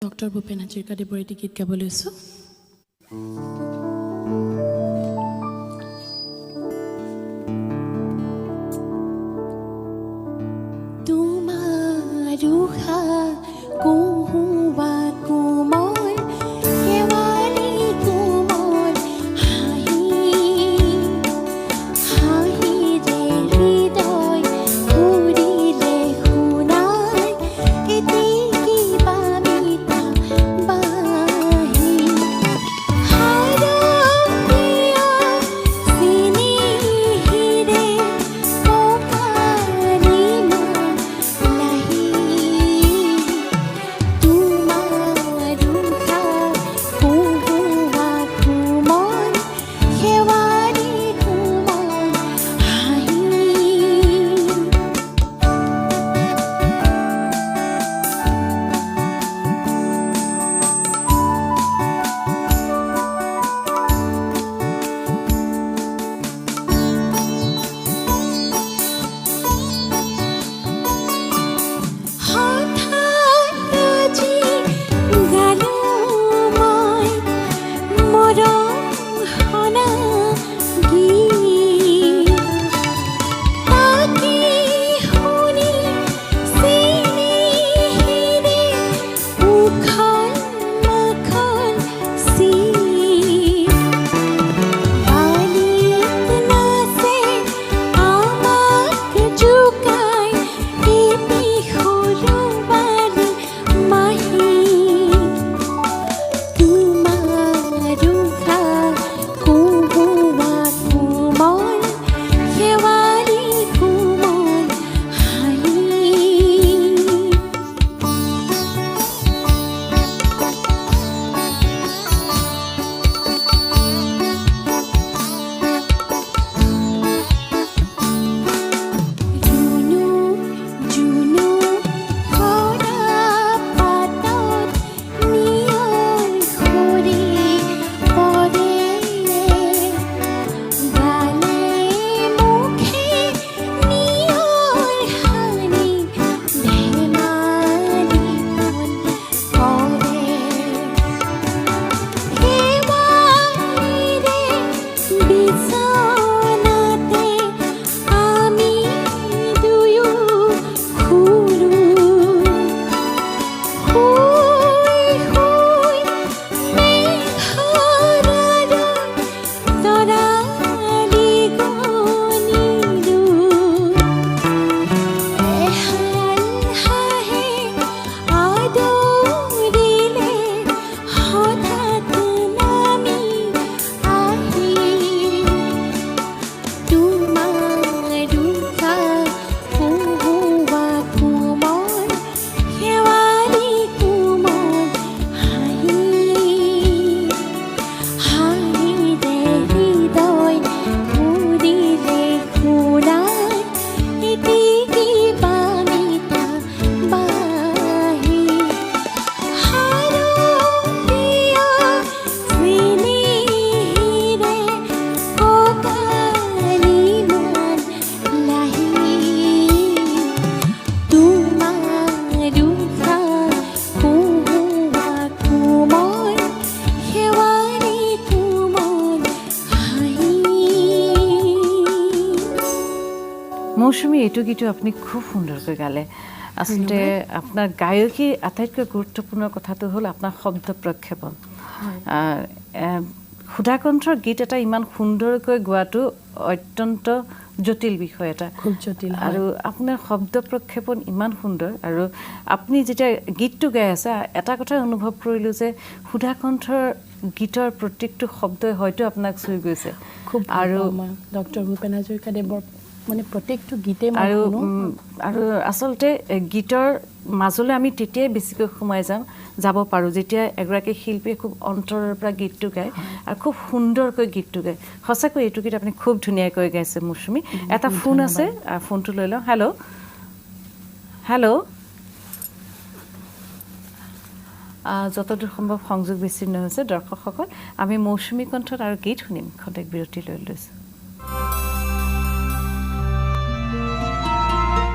Doctor Bhupen হাজৰিকাদেৱৰ এটি গীত গাব লৈছোঁ। তোমাৰ উষা কুহুৱা কোমল শেৱালি কোমল হাঁহি হাঁহিৰে হৃদয় ঘূৰিলে শুনাই এটি কিবা মিঠা বাঁহী হাৰপ্ৰিয় চিনিহিৰে পকালি মান লাহি তোমাৰ উষা কুহুৱা কোমল শেৱালি কোমল হাঁহি হঠাৎ আজি গালো মই মৰম সনা গীত তাকে শুনি চিনিহিৰে উখল মাখল চিত বালিত নাচে আমাক জোকাই এটি সৰু বালি মাহী তোমাৰ উষা কুহুৱা কোমল শেৱালি কোমল হাঁহি জুনু জুনু সৰা পাতত নিয়ৰ সৰি পৰে গালে মুখে নিয়ৰ সানি ধেমালি মন কৰে শেৱালিৰে বিচনাতে আমি দুয়ো শুলো শুই শুই মেঘৰ তৰালি গণিলো এহাল হাঁহে আদৰিলে হঠাৎ নামি আহি তোমাৰ উষা কুহুৱা কোমল শেৱালি কোমল হাঁহি হাঁহিৰে হৃদয় ঘূৰিলে শুনাই এটি কিবা মিঠা বাঁহী হাৰপ্ৰিয় চিনিহিৰে পকালি মান লাহি তোমাৰ উষা কুহুৱা কোমল শেৱালি কোমল হাঁহি মৌচুমী এইটো গীতো আপুনি খুব সুন্দৰকৈ গালে আচলতে আপোনাৰ গায়কীৰ আটাইতকৈ গুৰুত্বপূৰ্ণ কথাটো হ'ল আপোনাৰ শব্দ প্ৰক্ষেপণ সুধাকণ্ঠৰ গীত এটা ইমান সুন্দৰকৈ গোৱাটো অত্যন্ত জটিল বিষয় এটা খুব জটিল আৰু আপোনাৰ শব্দ প্ৰক্ষেপণ ইমান সুন্দৰ আৰু আপুনি যেতিয়া গীতটো গাই আছে এটা কথা অনুভৱ কৰিলোঁ যে সুধাকণ্ঠৰ গীতৰ প্ৰত্যেকটো শব্দই হয়তো আপোনাক চুই গৈছে খুব আৰু ডক্টৰ ভূপেন হাজৰিকাদেৱৰ মানে প্ৰত্যেকটো গীতে মই আৰু শুনো। আৰু আচলতে গীতৰ মাজলৈ আমি তেতিয়াই বেছিকৈ সোমাই যাব পাৰোঁ যেতিয়া এগৰাকী শিল্পীয়ে খুব অন্তৰৰ পৰা গীতটো গায় আৰু খুব সুন্দৰকৈ গীতটো গায় সঁচাকৈ এইটো গীত আপুনি খুব ধুনীয়াকৈ গাইছে মৌচুমী এটা ফোন আছে ফোনটো লৈ লওঁ হেল্ল' হেল্ল' যতদূৰ সম্ভৱ সংযোগ বিচ্ছিন্ন হৈছে দৰ্শকসকল আমি মৌচুমী কণ্ঠত আৰু গীত শুনিম খন্তেক বিৰতি লৈ লৈছোঁ